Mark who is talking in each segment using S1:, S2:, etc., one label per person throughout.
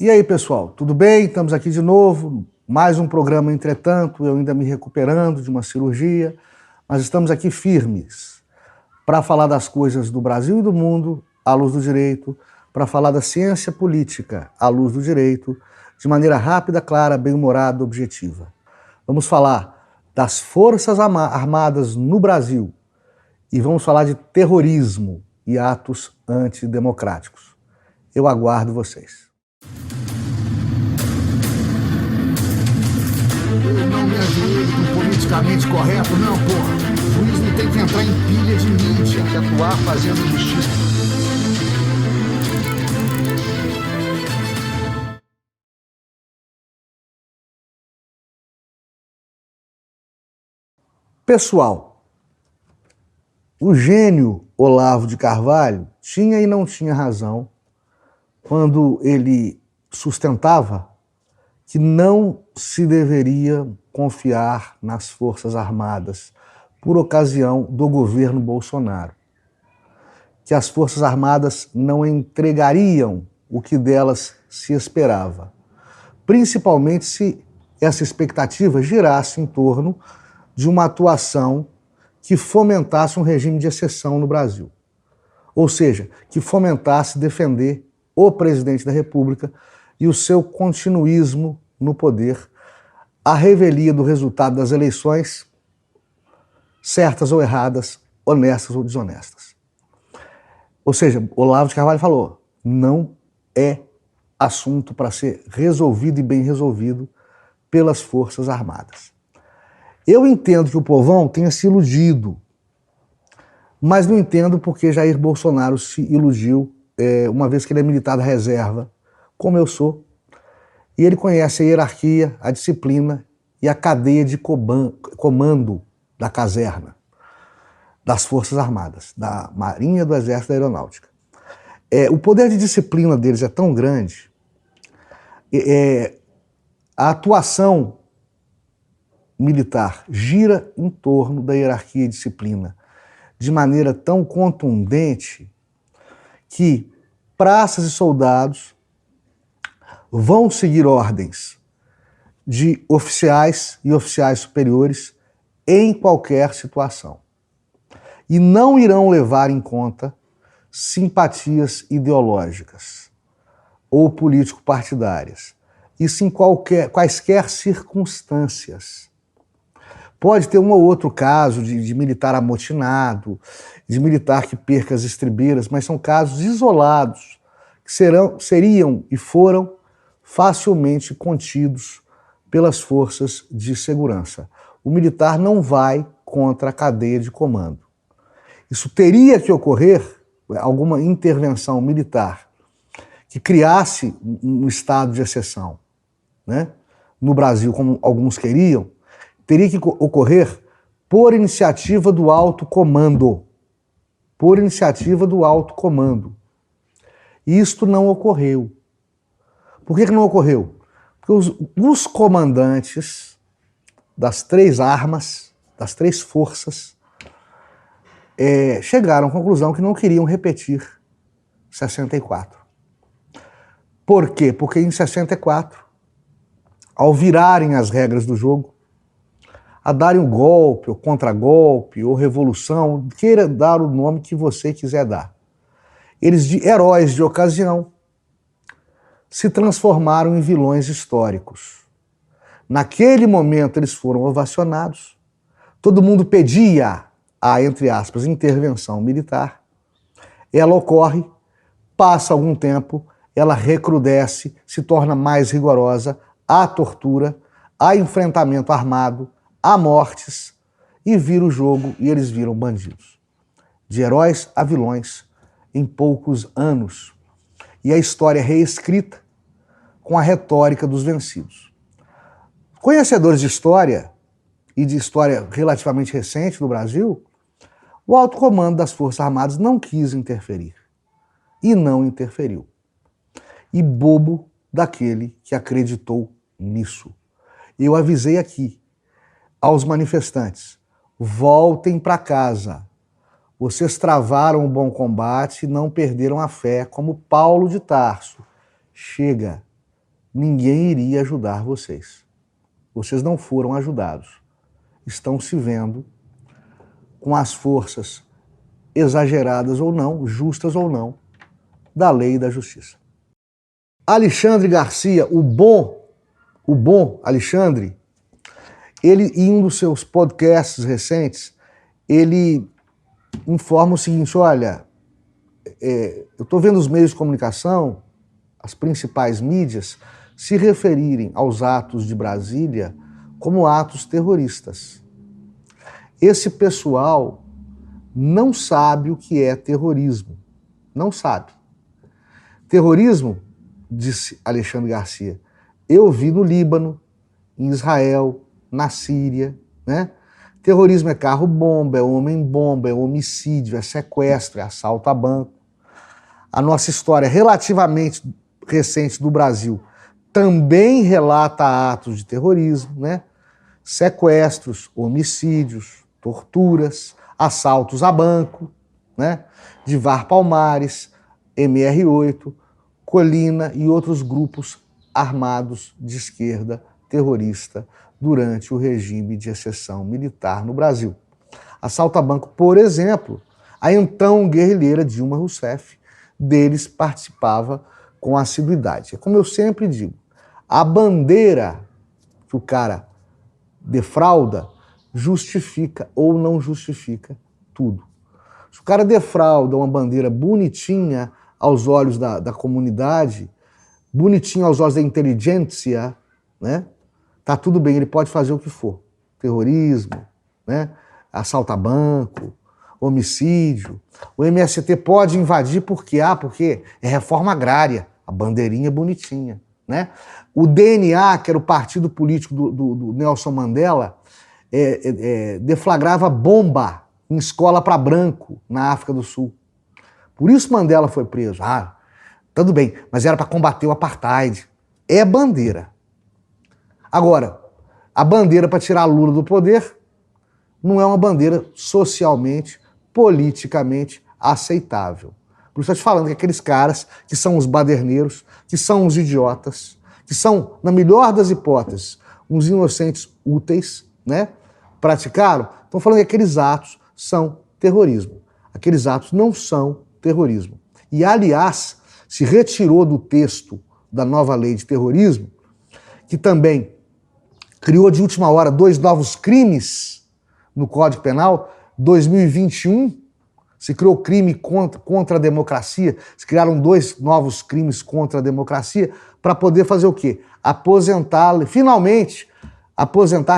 S1: E aí, pessoal, tudo bem? Estamos aqui de novo, mais um programa. Entretanto, eu ainda me recuperando de uma cirurgia, mas estamos aqui firmes para falar das coisas do Brasil e do mundo à luz do direito, para falar da ciência política à luz do direito, de maneira rápida, clara, bem-humorada, objetiva. Vamos falar das Forças Armadas no Brasil e vamos falar de terrorismo e atos antidemocráticos. Eu aguardo vocês.
S2: Eu não me ajoelho com politicamente correto, não, porra. O juiz não tem que entrar em pilha de mídia, tem que atuar fazendo justiça.
S1: Pessoal, o gênio Olavo de Carvalho tinha e não tinha razão quando ele sustentava que não se deveria confiar nas Forças Armadas por ocasião do governo Bolsonaro. Que as Forças Armadas não entregariam o que delas se esperava, principalmente se essa expectativa girasse em torno de uma atuação que fomentasse um regime de exceção no Brasil. Ou seja, que fomentasse defender o presidente da República e o seu continuismo no poder, à revelia do resultado das eleições, certas ou erradas, honestas ou desonestas. Ou seja, Olavo de Carvalho falou, não é assunto para ser resolvido e bem resolvido pelas Forças Armadas. Eu entendo que o povão tenha se iludido, mas não entendo porque Jair Bolsonaro se iludiu, uma vez que ele é militar da reserva, como eu sou, e ele conhece a hierarquia, a disciplina e a cadeia de comando da caserna, das Forças Armadas, da Marinha, do Exército e da Aeronáutica. O poder de disciplina deles é tão grande, a atuação militar gira em torno da hierarquia e disciplina de maneira tão contundente que praças e soldados vão seguir ordens de oficiais e oficiais superiores em qualquer situação. E não irão levar em conta simpatias ideológicas ou político-partidárias. Isso em quaisquer circunstâncias. Pode ter um ou outro caso de militar amotinado, de militar que perca as estribeiras, mas são casos isolados, que seriam e foram facilmente contidos pelas forças de segurança. O militar não vai contra a cadeia de comando. Isso teria que ocorrer, alguma intervenção militar que criasse um estado de exceção, né? No Brasil, como alguns queriam, teria que ocorrer por iniciativa do alto comando. Por iniciativa do alto comando. E isto não ocorreu. Por que não ocorreu? Porque os comandantes das três armas, das três forças, chegaram à conclusão que não queriam repetir 64. Por quê? Porque em 64, ao virarem as regras do jogo, a darem um golpe, ou contragolpe, ou revolução, queira dar o nome que você quiser dar. Eles, de heróis de ocasião, se transformaram em vilões históricos. Naquele momento eles foram ovacionados, todo mundo pedia a, entre aspas, intervenção militar. Ela ocorre, passa algum tempo, ela recrudesce, se torna mais rigorosa, há tortura, há enfrentamento armado, há mortes, e vira o jogo e eles viram bandidos. De heróis a vilões em poucos anos. E a história é reescrita com a retórica dos vencidos. Conhecedores de história, e de história relativamente recente no Brasil, o alto comando das Forças Armadas não quis interferir. E não interferiu. E bobo daquele que acreditou nisso. Eu avisei aqui aos manifestantes, voltem para casa. Vocês travaram o bom combate e não perderam a fé, como Paulo de Tarso. Chega. ninguém iria ajudar vocês. Vocês não foram ajudados. Estão se vendo com as forças exageradas ou não, justas ou não, da lei e da justiça. Alexandre Garcia, o bom Alexandre, ele, em um dos seus podcasts recentes, ele informa o seguinte: olha, eu estou vendo os meios de comunicação, as principais mídias, se referirem aos atos de Brasília como atos terroristas. Esse pessoal não sabe o que é terrorismo. Não sabe. Terrorismo, disse Alexandre Garcia, eu vi no Líbano, em Israel, na Síria, né? Terrorismo é carro-bomba, é homem-bomba, é homicídio, é sequestro, é assalto a banco. A nossa história relativamente recente do Brasil também relata atos de terrorismo, né? Sequestros, homicídios, torturas, assaltos a banco, né? Divar Palmares, MR8, Colina e outros grupos armados de esquerda terrorista durante o regime de exceção militar no Brasil. Assalto a banco, por exemplo, a então guerrilheira Dilma Rousseff, deles participava com assiduidade. É como eu sempre digo, a bandeira que o cara defrauda justifica ou não justifica tudo. Se o cara defrauda uma bandeira bonitinha aos olhos da comunidade, bonitinha aos olhos da inteligência, né? Tá tudo bem, ele pode fazer o que for. Terrorismo, né? Assalto a banco, homicídio. O MST pode invadir porque é reforma agrária, a bandeirinha é bonitinha, né? O DNA, que era o partido político do Nelson Mandela, deflagrava bomba em escola para branco na África do Sul. Por isso Mandela foi preso. Tudo bem, mas era para combater o apartheid. É bandeira. Agora, a bandeira para tirar Lula do poder não é uma bandeira socialmente, politicamente aceitável. Por isso eu estou te falando que aqueles caras que são os baderneiros, que são os idiotas, que são, na melhor das hipóteses, uns inocentes úteis, né? Praticaram, estão falando que aqueles atos são terrorismo. Aqueles atos não são terrorismo. E, aliás, se retirou do texto da nova lei de terrorismo, que também criou de última hora 2 novos crimes no Código Penal, 2021, se criou crime contra a democracia, se criaram 2 novos crimes contra a democracia, para poder fazer o quê? Finalmente,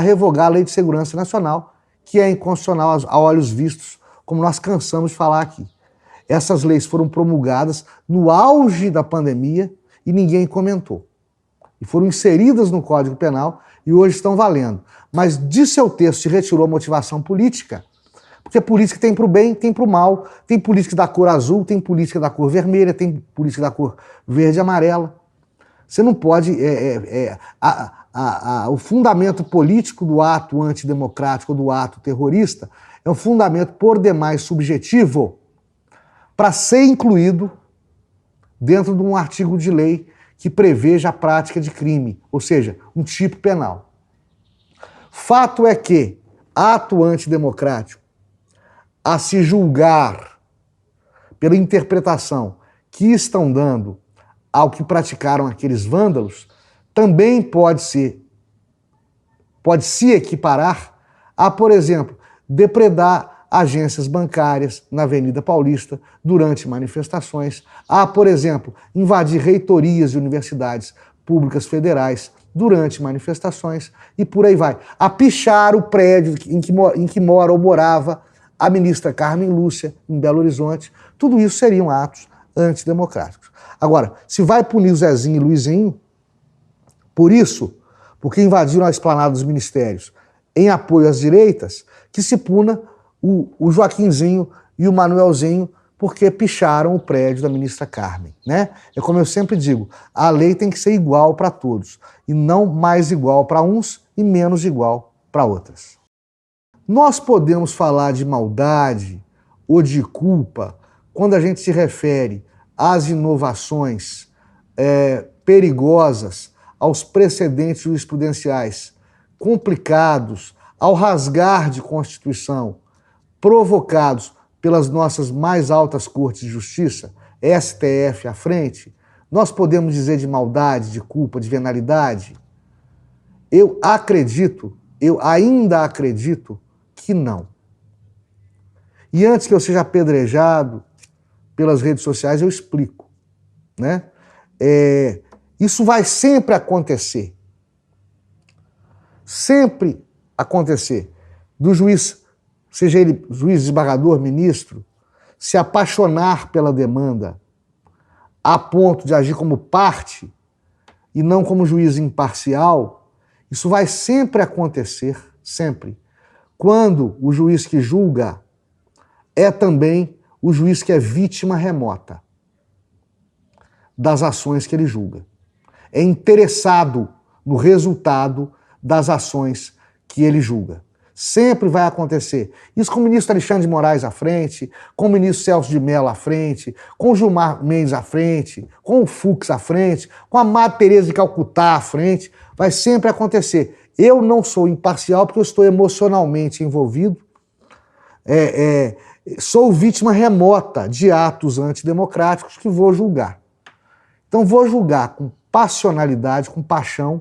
S1: revogar a Lei de Segurança Nacional, que é inconstitucional a olhos vistos, como nós cansamos de falar aqui. Essas leis foram promulgadas no auge da pandemia e ninguém comentou. E foram inseridas no Código Penal e hoje estão valendo. Mas de seu texto se retirou a motivação política, porque política tem para o bem, tem para o mal, tem política da cor azul, tem política da cor vermelha, tem política da cor verde e amarela. Você não pode... o fundamento político do ato antidemocrático, do ato terrorista, é um fundamento por demais subjetivo para ser incluído dentro de um artigo de lei que preveja a prática de crime, ou seja, um tipo penal. Fato é que ato antidemocrático, a se julgar pela interpretação que estão dando ao que praticaram aqueles vândalos, também pode se equiparar a, por exemplo, depredar agências bancárias na Avenida Paulista durante manifestações, a, por exemplo, invadir reitorias de universidades públicas federais durante manifestações e por aí vai. A pichar o prédio em que mora ou morava a ministra Carmen Lúcia, em Belo Horizonte. Tudo isso seriam atos antidemocráticos. Agora, se vai punir o Zezinho e Luizinho, por isso, porque invadiram a esplanada dos ministérios em apoio às direitas, que se puna o Joaquinzinho e o Manuelzinho porque picharam o prédio da ministra Carmen, né? É como eu sempre digo, a lei tem que ser igual para todos, e não mais igual para uns e menos igual para outras. Nós podemos falar de maldade ou de culpa quando a gente se refere às inovações perigosas, aos precedentes jurisprudenciais complicados, ao rasgar de Constituição, provocados pelas nossas mais altas cortes de justiça, STF à frente, nós podemos dizer de maldade, de culpa, de venalidade? Eu ainda acredito que não. E antes que eu seja apedrejado pelas redes sociais, eu explico, né? Isso vai sempre acontecer. Sempre acontecer. Do juiz, seja ele juiz, desembargador, ministro, se apaixonar pela demanda a ponto de agir como parte e não como juiz imparcial, isso vai sempre acontecer, sempre, quando o juiz que julga é também o juiz que é vítima remota das ações que ele julga. É interessado no resultado das ações que ele julga. Sempre vai acontecer. Isso com o ministro Alexandre de Moraes à frente, com o ministro Celso de Mello à frente, com o Gilmar Mendes à frente, com o Fux à frente, com a Madre Teresa de Calcutá à frente. Vai sempre acontecer. Eu não sou imparcial porque eu estou emocionalmente envolvido. Sou vítima remota de atos antidemocráticos que vou julgar. Então vou julgar com passionalidade, com paixão,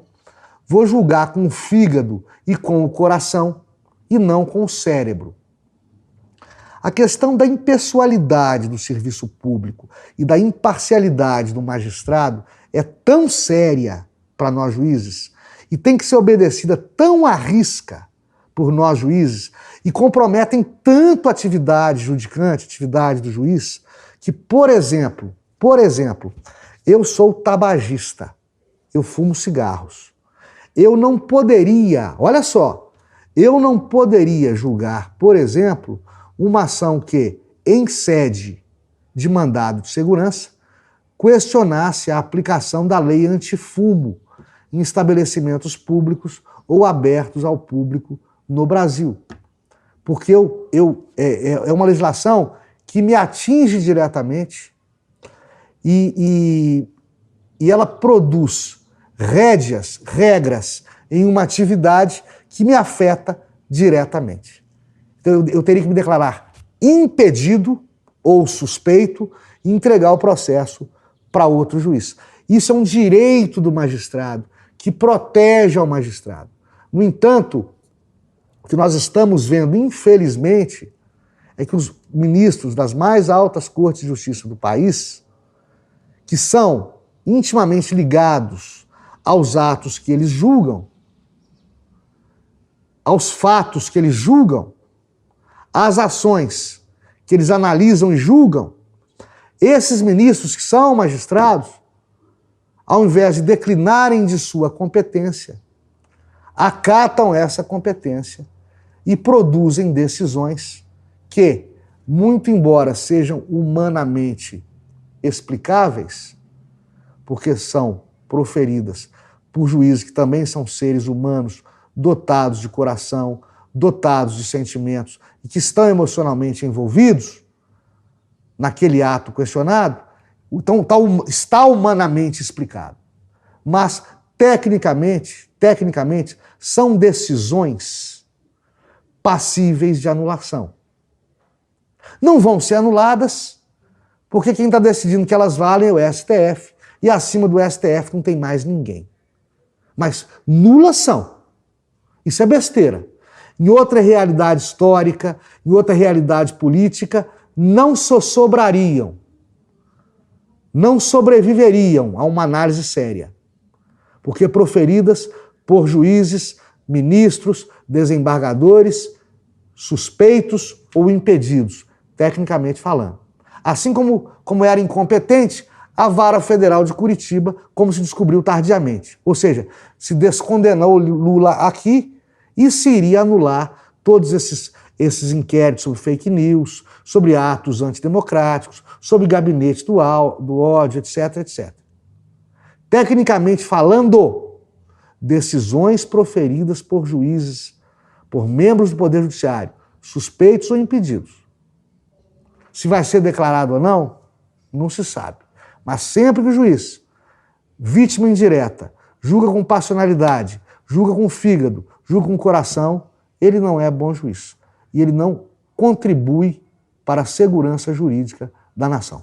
S1: vou julgar com o fígado e com o coração e não com o cérebro. A questão da impessoalidade do serviço público e da imparcialidade do magistrado é tão séria para nós juízes e tem que ser obedecida tão à risca por nós juízes e comprometem tanto a atividade judicante, a atividade do juiz, que, por exemplo, eu sou tabagista, eu fumo cigarros. Eu não poderia, olha só, eu não poderia julgar, por exemplo, uma ação que, em sede de mandado de segurança, questionasse a aplicação da lei antifumo em estabelecimentos públicos ou abertos ao público no Brasil. Porque é uma legislação que me atinge diretamente e ela produz regras em uma atividade que me afeta diretamente. Então eu teria que me declarar impedido ou suspeito e entregar o processo para outro juiz. Isso é um direito do magistrado que protege ao magistrado. No entanto, o que nós estamos vendo, infelizmente, é que os ministros das mais altas cortes de justiça do país, que são intimamente ligados aos atos que eles julgam, aos fatos que eles julgam, às ações que eles analisam e julgam, esses ministros que são magistrados, ao invés de declinarem de sua competência, acatam essa competência e produzem decisões que, muito embora sejam humanamente explicáveis, porque são proferidas por juízes que também são seres humanos, dotados de coração, dotados de sentimentos e que estão emocionalmente envolvidos naquele ato questionado, então está humanamente explicado. Mas, tecnicamente, são decisões passíveis de anulação. Não vão ser anuladas, porque quem está decidindo que elas valem é o STF, e acima do STF não tem mais ninguém. Mas nulas são. Isso é besteira. Em outra realidade histórica, em outra realidade política, não sobrariam, não sobreviveriam a uma análise séria, porque proferidas por juízes, ministros, desembargadores, suspeitos ou impedidos, tecnicamente falando. Assim como era incompetente a Vara Federal de Curitiba, como se descobriu tardiamente. Ou seja, se descondenou Lula aqui e se iria anular todos esses inquéritos sobre fake news, sobre atos antidemocráticos, sobre gabinete do ódio, etc, etc. Tecnicamente falando, decisões proferidas por juízes, por membros do Poder Judiciário, suspeitos ou impedidos. Se vai ser declarado ou não, não se sabe. Mas sempre que o juiz, vítima indireta, julga com passionalidade, julga com fígado, julga com coração, ele não é bom juiz. E ele não contribui para a segurança jurídica da nação.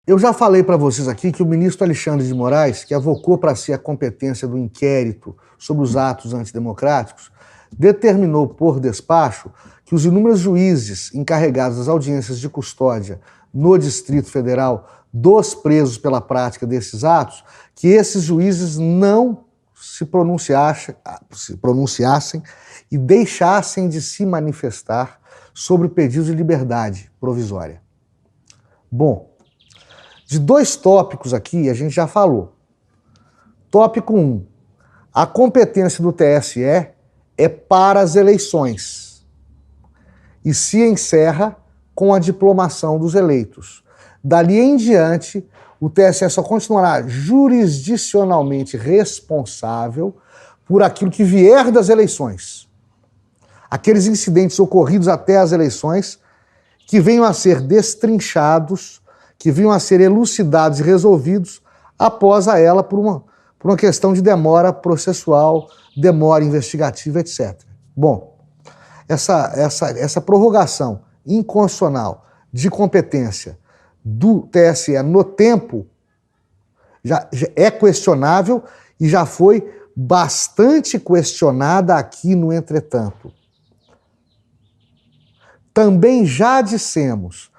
S1: Eu já falei para vocês aqui que o ministro Alexandre de Moraes, que avocou para si a competência do inquérito sobre os atos antidemocráticos, determinou por despacho que os inúmeros juízes encarregados das audiências de custódia no Distrito Federal dos presos pela prática desses atos, que esses juízes não se pronunciassem e deixassem de se manifestar sobre pedidos de liberdade provisória. Bom, de dois tópicos aqui a gente já falou. Tópico 1. A competência do TSE é para as eleições e se encerra com a diplomação dos eleitos. Dali em diante, o TSE só continuará jurisdicionalmente responsável por aquilo que vier das eleições. Aqueles incidentes ocorridos até as eleições que venham a ser destrinchados, que vinham a ser elucidados e resolvidos após a ela por uma questão de demora processual, demora investigativa, etc. Bom, essa prorrogação inconstitucional de competência do TSE no tempo já é questionável e já foi bastante questionada aqui no entretanto. Também já dissemos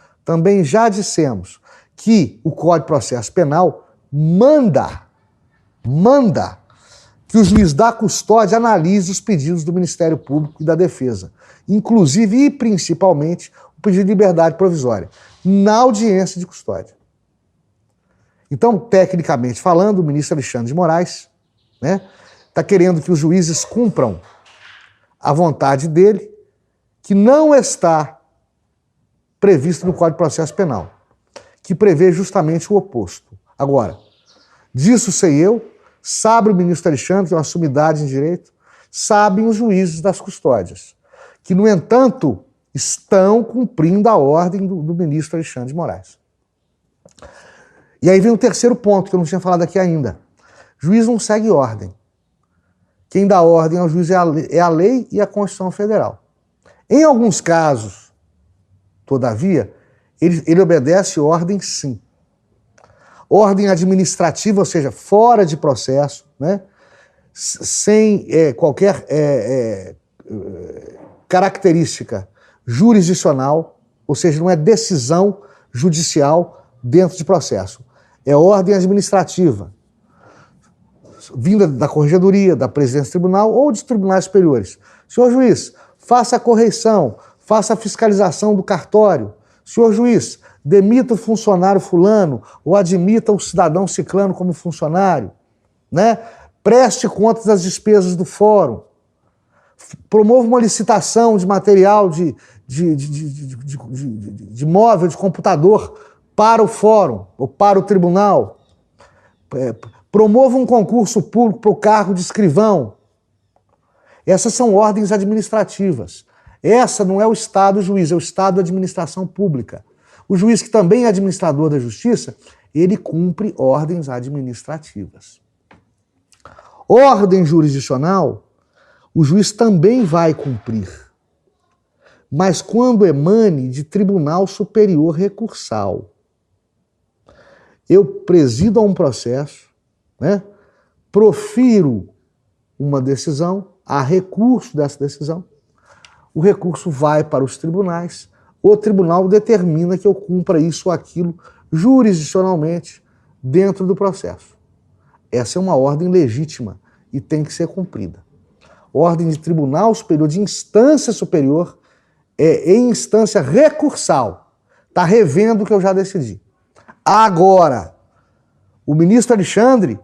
S1: que o Código de Processo Penal manda que o juiz da custódia analise os pedidos do Ministério Público e da Defesa, inclusive e principalmente o pedido de liberdade provisória, na audiência de custódia. Então, tecnicamente falando, o ministro Alexandre de Moraes está querendo que os juízes cumpram a vontade dele, que não está previsto no Código de Processo Penal, que prevê justamente o oposto. Agora, disso sei eu, sabe o ministro Alexandre, que é uma sumidade em direito, sabem os juízes das custódias, que, no entanto, estão cumprindo a ordem do ministro Alexandre de Moraes. E aí vem o terceiro ponto, que eu não tinha falado aqui ainda. Juiz não segue ordem. Quem dá ordem ao juiz é a lei e a Constituição Federal. Em alguns casos, todavia, ele obedece ordem sim. Ordem administrativa, ou seja, fora de processo, sem qualquer característica jurisdicional, ou seja, não é decisão judicial dentro de processo. É ordem administrativa, vinda da Corregedoria, da Presidência do Tribunal ou dos tribunais superiores. Senhor juiz, faça a correição, faça a fiscalização do cartório. Senhor juiz, demita o funcionário fulano ou admita o cidadão ciclano como funcionário. Preste contas das despesas do fórum. Promova uma licitação de material de móvel, de computador para o fórum ou para o tribunal. Promova um concurso público para o cargo de escrivão. Essas são ordens administrativas. Essa não é o Estado juiz, é o Estado da administração pública. O juiz, que também é administrador da justiça, ele cumpre ordens administrativas. Ordem jurisdicional, o juiz também vai cumprir, mas quando emane de tribunal superior recursal. Eu presido a um processo, profiro uma decisão, há recurso dessa decisão, o recurso vai para os tribunais, o tribunal determina que eu cumpra isso ou aquilo jurisdicionalmente dentro do processo. Essa é uma ordem legítima e tem que ser cumprida. Ordem de tribunal superior, de instância superior, em instância recursal. Está revendo o que eu já decidi. Agora, o ministro Alexandre,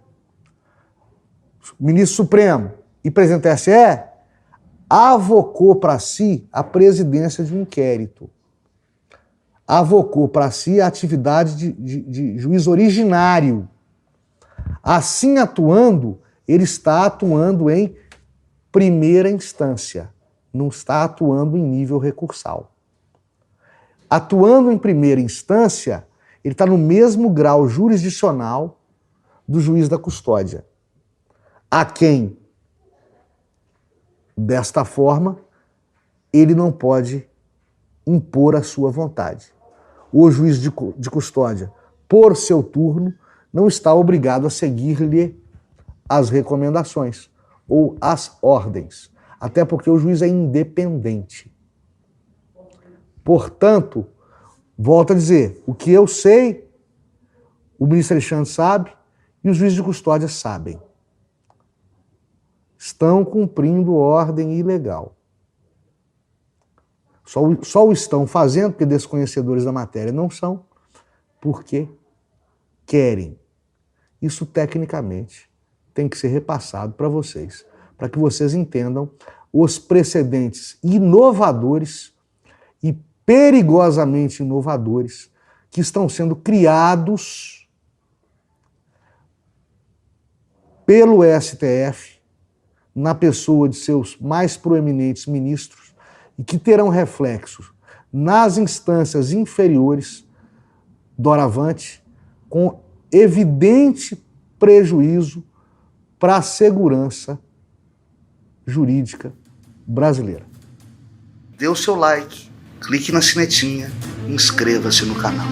S1: ministro Supremo e presidente do TSE, avocou para si a presidência de um inquérito. Avocou para si a atividade de juiz originário. Assim atuando, ele está atuando em primeira instância, não está atuando em nível recursal. Atuando em primeira instância, ele está no mesmo grau jurisdicional do juiz da custódia. a quem, desta forma, ele não pode impor a sua vontade. O juiz de custódia, por seu turno, não está obrigado a seguir-lhe as recomendações ou as ordens, até porque o juiz é independente. Portanto, volto a dizer, o que eu sei, o ministro Alexandre sabe e os juízes de custódia sabem. Estão cumprindo ordem ilegal. Só o estão fazendo, porque desconhecedores da matéria não são, porque querem. Isso, tecnicamente, tem que ser repassado para vocês, para que vocês entendam os precedentes inovadores e perigosamente inovadores que estão sendo criados pelo STF, na pessoa de seus mais proeminentes ministros, e que terão reflexos nas instâncias inferiores doravante, com evidente prejuízo para a segurança jurídica brasileira. Dê o seu like, clique na sinetinha e inscreva-se no canal.